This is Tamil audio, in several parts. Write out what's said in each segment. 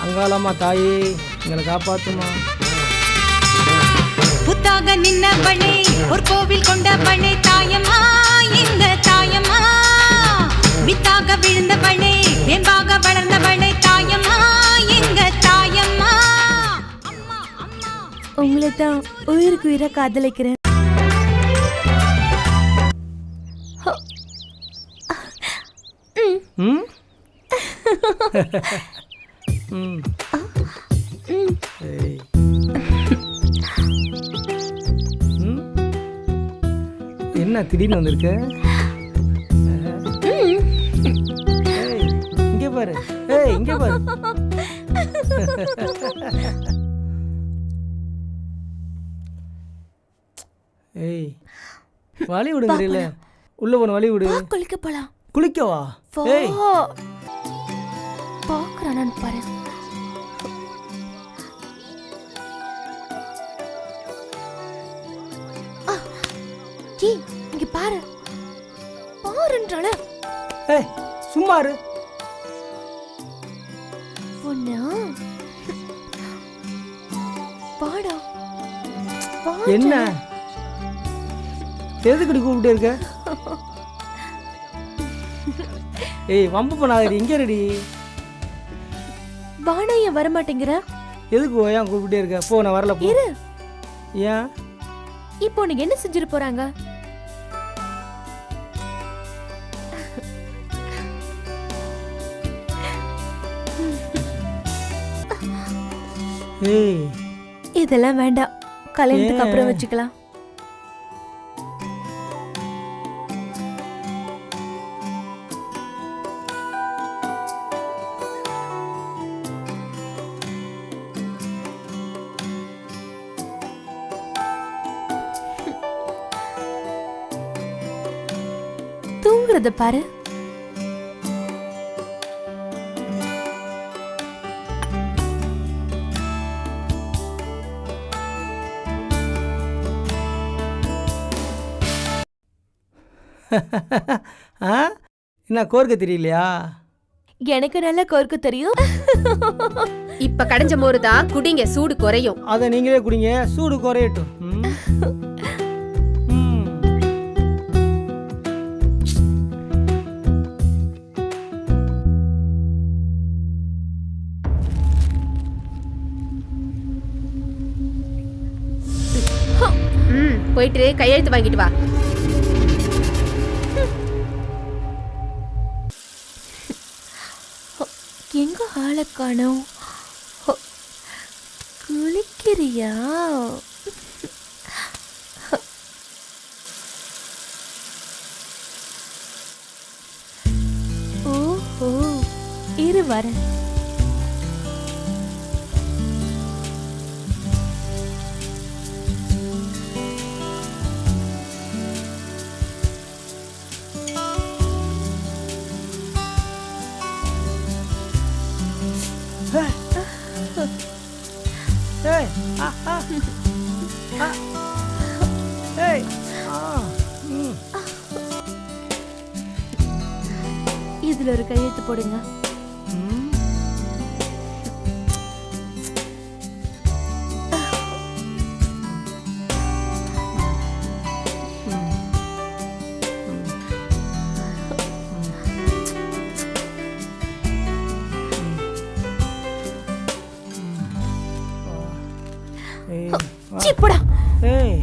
அங்காளம்மா தாயே எங்களை காப்பாத்துமா. புத்தாக நின்னவளே ஒரு கோவில் கொண்டவளே தாயம்மா எங்க தாயம்மா. வித்தாக விழுந்தவளே வேம்பாக வளர்ந்தவளே தாயம்மா எங்க தாயம்மா. உங்களை தான் உயிருக்கு உயிரை காதலிக்கிறேன். என்ன திடீர்னு வந்திருக்க? இங்க பாரு, இங்க பாரு. ஏய் வழி விடுங்கல, உள்ள போன வழி விடு. குளிக்க போலாம். குளிக்கவா? ஏய் பாக்குறானு பாரு. இங்க பாரு பாருன்றால. ஏய் சும்மா இரு. பொண்ணா பாடா. என்ன எதுக்கு கூப்பிட்டே இருக்க? ஏய் வம்பு பண்ணாதடி, இங்க ரெடி. வாடா, ஏன் வர மாட்டேங்கிற? எதுக்கு ஏன் கூப்பிட்டே இருக்க? போ, நான் வரல. போ. இரு. ஏன் இப்போ உனக்கு என்ன செஞ்சிட்டு போறாங்க? ஏய் இதெல்லாம் வேண்டாம், கல்யாணத்துக்கு அப்புறம் வச்சுக்கலாம். தூங்குறத பாரு. என்ன கோர்க்க தெரியலையா? எனக்கு நல்லா கோர்க்க தெரியும். இப்ப கடைஞ்ச மோரு தான் குடிங்க, சூடு குறையும். அத நீங்களே குடிங்க, சூடு குறையட்டும். போயிட்டு கையெழுத்து வாங்கிட்டு வா. எங்க ஆளை காணோம்? குளிக்கிறியா? ஓஹோ, இரு வரேன். இதுல ஒரு கையெழுத்து போடுங்க. போடா. ஏய்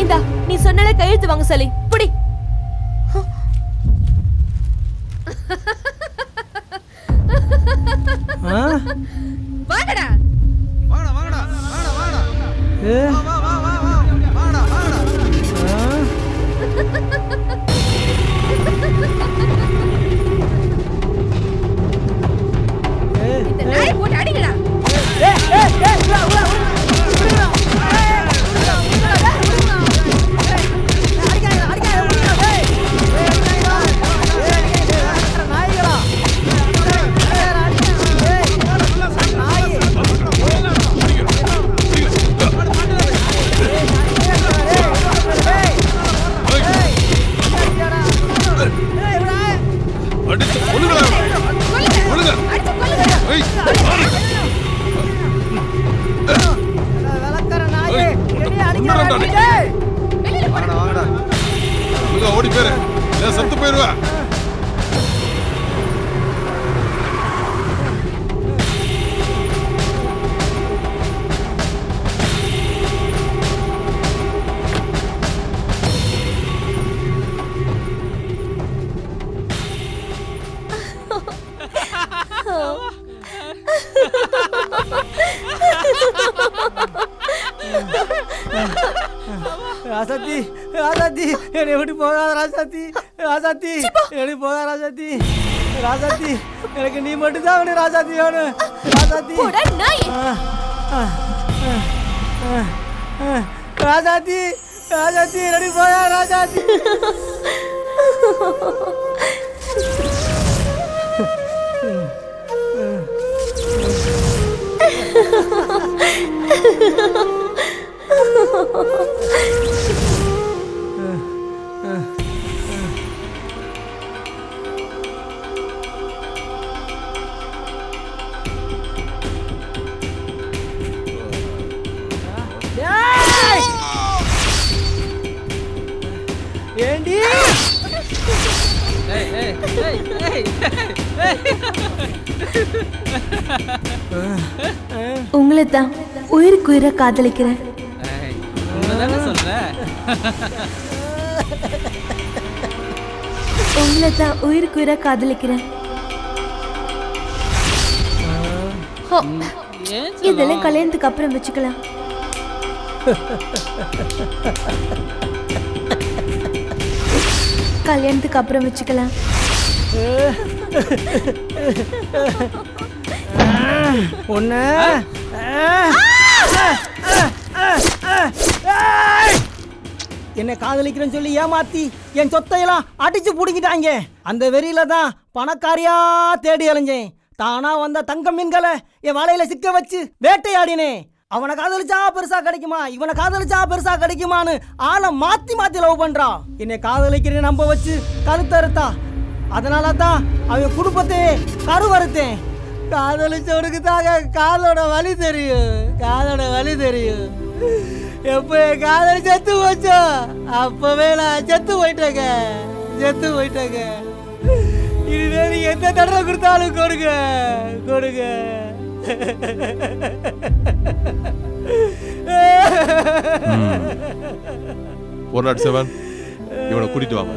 இந்தா, நீ சொன்னாலே கையெழுத்து வாங்க சொல்லி புடி. வாங்கடா வாங்கடா வாங்கடா வாங்கடா வாங்கடா. வா வா வா வா வாங்கடா வாங்கடா. இந்த நாய் போட்டு அடிங்கடா. ஓடி போயிரு, இல்ல செத்து போயிருவா. ராசாத்தி ராசாத்தி என்னை விட்டு போகாத ராசாத்தி ராசாத்தி என்னை போகாத ராசாத்தி ராசாத்தி எனக்கு நீ மட்டும் தான் வேணும் ராசாத்தி வேணும் ராசாத்தி போடா நாய். ராசாத்தி ராசாத்தி என்னை போகாத ராசாத்தி ஏண்டி உங்களை தான் உயிருக்கு உயிரை காதலிக்கிறேன். உங்களை தான் உயிருக்கு உயிரை காதலிக்கிறேன். ஹோ, இதெல்லாம் கல்யாணத்துக்கு அப்புறம் வச்சுக்கலாம். கல்யாணத்துக்கு அப்புறம் வச்சுக்கலாம். ஒண்ணு என்னை காதலிக்கிறேன்னு சொல்லி ஏமாத்தி என் சொத்தையெல்லாம் அடிச்சு புடிக்கிட்டாங்க. அந்த வெறியில தான் பணக்காரியா தேடி அலைஞ்சேன். தானா வந்த தங்க மீன்களை என் வலையில சிக்க வச்சு வேட்டையாடினேன். அவனை காதலிச்சா பெருசா கிடைக்குமா, இவனை காதலிச்சா பெருசா கிடைக்குமான்னு ஆளை மாத்தி மாத்தி லவ் பண்றா. என்னை காதலிக்கிறேன்னு நம்ப வச்சு கருத்தறுத்தா. அதனால தான் அவன் குடும்பத்தையே கருவறுத்தேன். காதலிச்சவனுக்கு தாங்க காதோட வலி தெரியும், காதோட வலி தெரியும். எப்போ என் காதலி செத்து போச்சோ அப்பவே நான் செத்து போயிட்டேங்க, செத்து போயிட்டேங்க. இனிமே நீ எந்த தடவை கொடுத்தாலும் கொடுங்க, கொடுங்க. 107 இவனை கூட்டிட்டு வாங்க.